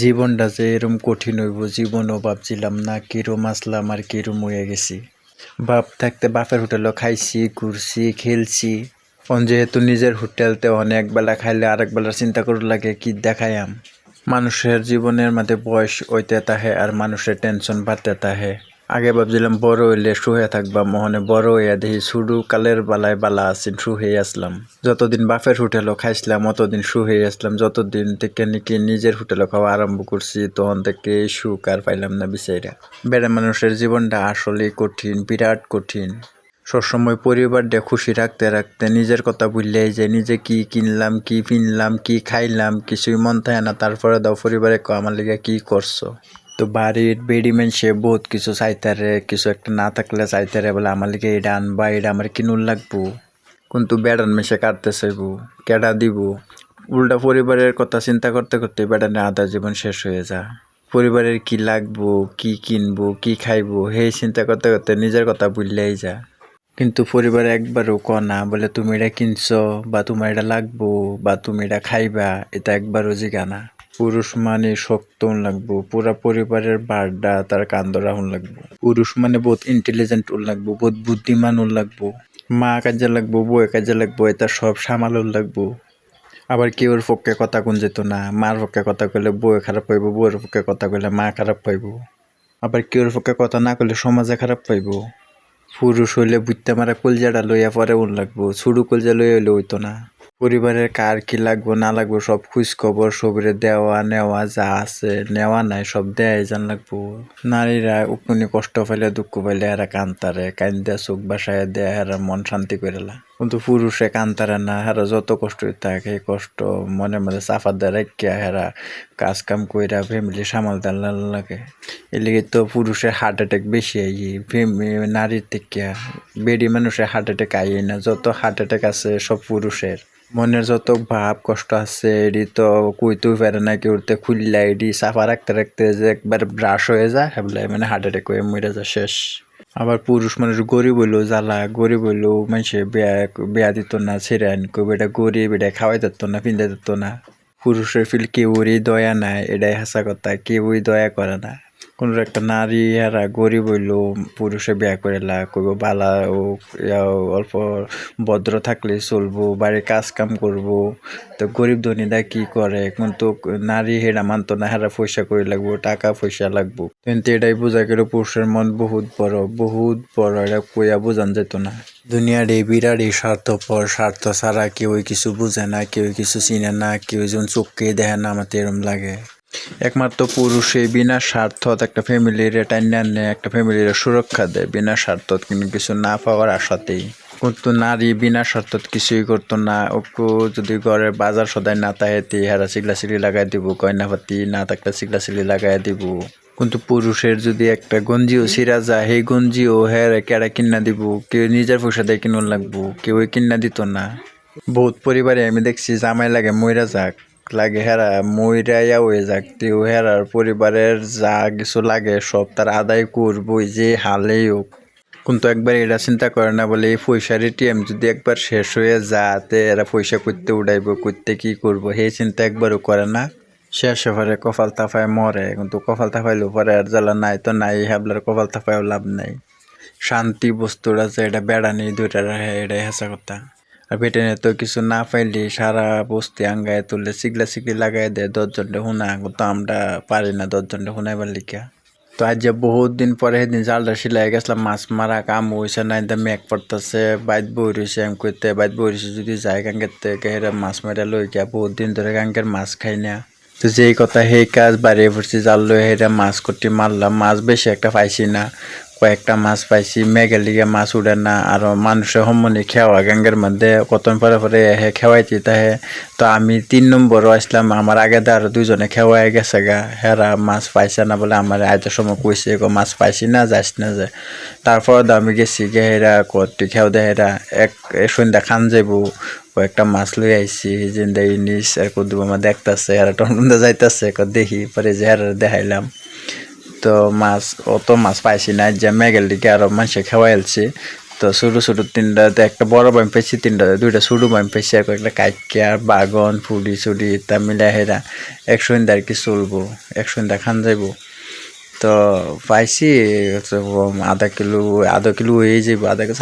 জীবনটা যে এরম কঠিন হইব জীবনও ভাবছিলাম না, কিরম আসলাম আর কিরম হয়ে গেছি। বাপ থাকতে বাপের হোটেলও খাইছি, ঘুরছি, খেলছি। যেহেতু নিজের হোটেলতে অনেক বেলা খাইলে আরেক বেলার চিন্তা করতে লাগে কি দেখায়াম। মানুষের জীবনের মধ্যে বয়স হইতে তাহে আর মানুষের টেনশন বাড়তে তাহে। আগে ভাবছিলাম বড় হইলে শুয়ে থাকবা, মহনে বড় হইয়া দেখি শুরু কালের বালায় বালা আছেন, শুয়ে আসলাম। যতদিন বাপের হোটেলও খাইছিলাম অতদিন শুয়ে আসলাম, যতদিন থেকে নাকি নিজের হোটেলও খাওয়া আরম্ভ করছি তখন থেকে এই সুখ আর পাইলাম না বিচাইরা। বেড়া মানুষের জীবনটা আসলেই কঠিন, বিরাট কঠিন। সবসময় পরিবার দিয়ে খুশি রাখতে রাখতে নিজের কথা ভুললেই যে নিজে কি কিনলাম, কি পিনলাম, কি খাইলাম কিছুই মন থাকে না। তারপরে দাও পরিবারে আমার লিগে কি করছো। তো বাড়ির বেডি মানুষে বহুত কিছু চাইতারে, কিছু একটা না থাকলে চাইতারে বলে আমার লিগে এটা আনবা, এটা আমার কিনুন লাগবো। কিন্তু বেড়ান মেশে কাটতে চাইবো, কেডা দিব। উল্টা পরিবারের কথা চিন্তা করতে করতে বেড়ানে আধা জীবন শেষ হয়ে যা। পরিবারের কি লাগবো, কি কিনবো, কি খাইবো সেই চিন্তা করতে করতে নিজের কথা ভুললেই যা। কিন্তু পরিবার একবারও ক না বলে তুমি এটা কিনছো বা তোমার এটা লাগবো বা তুমি এটা খাইবা, এটা একবারও জিগা না। পুরুষ মানে শক্ত লাগবো, পুরা পরিবারের বারডা তার কান্দ রাহুন লাগবো। পুরুষ মানে বহুত ইন্টেলিজেন্ট লাগবো, বহুত বুদ্ধিমান লাগবো। মা কাজে লাগবো, বউয়ে কাজে লাগবো, এটা সব সামাল লাগবো। আবার কেউর পক্ষে কথা কোন যেত না, মার পক্ষে কথা কইলে বউয়ে খারাপ পাইব, বউয়ের পক্ষে কথা কইলে মা খারাপ পাইব। আবার কেউর পক্ষে কথা না কইলে সমাজে খারাপ পাইব। পুরুষ হইলে বুঝতে মারা কলজাটা লইয়া পরে লাগবো, ছুড়ু কলজা লইয়া হইলে হইতো না। পরিবারের কার কি লাগবো না লাগবো সব খোঁজ খবর সবরে দেওয়া নেওয়া যা আছে নেওয়া নাই সব দেয়াই জান লাগবো। নারীরা উকুনি কষ্ট পাইলে দুঃখ পাইলে এরা কান্তারে, কান্দা চোখ বাসায় দেয় এরা মন শান্তি করেলা। কিন্তু পুরুষে কান্তারে না, হেরা যত কষ্ট থাকে এই কষ্ট মনে মধ্যে চাফা দেয় রাখিয়া হেরা কাজ কাম কইরা ফ্যামিলি সামাল দেওয়ার লাগে। এলিগে তো পুরুষের হার্ট অ্যাটাক বেশি নারীর থেকে। বেডি মানুষের হার্ট অ্যাটাক আইয়ে না, যত হার্ট অ্যাটাক আছে সব পুরুষের। মনের যত ভাব কষ্ট আছে এডি তো কইতেও পারে না কেউতে, খুললা এডি সাফা রাখতে রাখতে যে একবার ব্রাশ হয়ে যায় হেবলে মানে হার্ট অ্যাটাক হয়ে মরে যায় শেষ। আবার পুরুষ মানুষ গরিব হইলেও জ্বালা, গরিব হইলেও মানুষে বেয়া দিত না, ছেড়ে আন কই বেটা গরিব, এটা খাওয়াই দিত না, পিন্দা দিত না। পুরুষের ফিল কেউরই দয়া নাই, এটাই হাসা কথা, কেউই দয়া করে না। কোনো একটা নারী এরা গরিব হইলেও পুরুষে বিয়া করেলা কইব বালা ও অল্প ভদ্র থাকলে চলবো, বাড়ির কাজ কাম করবো। তো গরিব ধনীরা কি করে, কিন্তু নারী হেরা মানতো না, হেরা পয়সা করে লাগবো, টাকা পয়সা লাগবো। কিন্তু এটাই বোঝা গেল পুরুষের মন বহুত বড়, বহুত বড়, এটা কইয়া বোঝান যেত না। দুনিয়ার এই বিরাটই স্বার্থপর, স্বার্থ ছাড়া কেউই কিছু বুঝে না, কেউ কিছু চিনে না, কেউ যেন চোখকে দেখে না, আমার এরম লাগে। একমাত্র পুরুষে বিনা স্বার্থ একটা ফ্যামিলির টাইনা নেয়, একটা ফ্যামিলির সুরক্ষা দেয় বিনা স্বার্থ কিন্তু কিছু না পাওয়ার আশাতেই। কিন্তু নারী বিনা স্বার্থ কিছুই করতো না। ওকে যদি ঘরের বাজার সদাই না তাহেতে হারা চিগলা চিগলি লাগাই দিব, গয়নাপাতি না থাকলে চিগলা চিগলি লাগাই দিব। কিন্তু পুরুষের যদি একটা গঞ্জিও ছিঁড়া যায় সেই গঞ্জিও হ্যাঁ কেড়া কিনা দিব, কেউ নিজের পয়সা দিয়ে কিনুন লাগবো, কেউ কিনা দিত না। বহুত পরিবারে আমি দেখছি জামাই লাগে মইরা যাক, লাগে হেরা মইরাইয়া হয়ে যাক, তেও হেরার পরিবারের যা কিছু লাগে সব তার আদায় করবই যে হালেই হোক। কিন্তু একবার এরা চিন্তা করে না বলে এই পয়সার এটিএম যদি একবার শেষ হয়ে যাতে এরা পয়সা করতে উড়াইব, করতে কি করব সেই চিন্তা একবারও করে না। শেষে পরে কপাল তাপায় মরে, কিন্তু কপাল তাপাইলেও পরে আর জ্বালা নাই তো নাই, হাবলার কপাল তাপায়ও লাভ নাই। শান্তি বস্তুটা যে এটা বেড়া নেই দুইটা রাখে, এটাই হাসা কথা। আর বেটেনে তো কিছু না পাইলে সারা বস্তি আঙ্গায় তুললে চিগলা চিগলি লাগাই দেয় 10 জনটা হুনা, কিন্তু আমরা পারি না 10 জনটা হুনাইবার লিখা। তো আজ যে বহুত দিন পরে সেদিন জালটা সিলাই গেছিলাম, মাছ মারা কাম হয়েছে না, এটা মেঘ পড়তেছে, বাইত বই রয়েছে এম করতে, বাইত বই রয়েছে যদি যায় গাঙ্গের থেকে হেরা মাছ মেরা লই গিয়া, বহুত দিন ধরে গাঙ্গের মাছ খাই না। তো যেই কথা সেই কাজ বাড়িয়ে পড়ছি, জাল লই হেরা মাছ করতে মারলাম, মাছ বেশি একটা পাইছি না, কয়েকটা মাছ পাইছি। মেঘের লিগে মাছ উড়ে না, আর মানুষের সম্মনি খেওয়া গাঙ্গের মধ্যে কতন পরে পরে হে খেওয়াইতে তাহে। তো আমি 3 নম্বরও আসলাম, আমার আগে আরো 2 জনে খেওয়াই গেছে গা, হেরা মাছ পাইছে না বলে আমার আইতে সময় কইছে গো মাছ পাইছি না, যাস না যায়। তারপর আমি গেছি গে, হেরা কটি খেও দে, হেরা এক সন্ধ্যা খান যাইবো, কয়েকটা মাছ লই আইছি, জিন্দা ইনিস আর কদু আমার দেখতেছে, হেরা টনবন্ধা যাইতেছে দেখি পরে যে হেরা দেখাইলাম। তো মাছ অত মাছ পাইছি না, যে মেঘের দিকে আরো মানুষে খাওয়াইলছি। তো ছোটো ছোটো তিনটাতে একটা বড় বাইম পাইছি, দুইটা ছোটো বাইম পাইছি, আর একটা কাইকিয়া বাগন ফুলি চুলি তা মিলাই হেরা 100 আর কি চলবো, 100 খান যাইব। তো পাইছি আধা কিলো হয়ে যাইব, আধা কিলো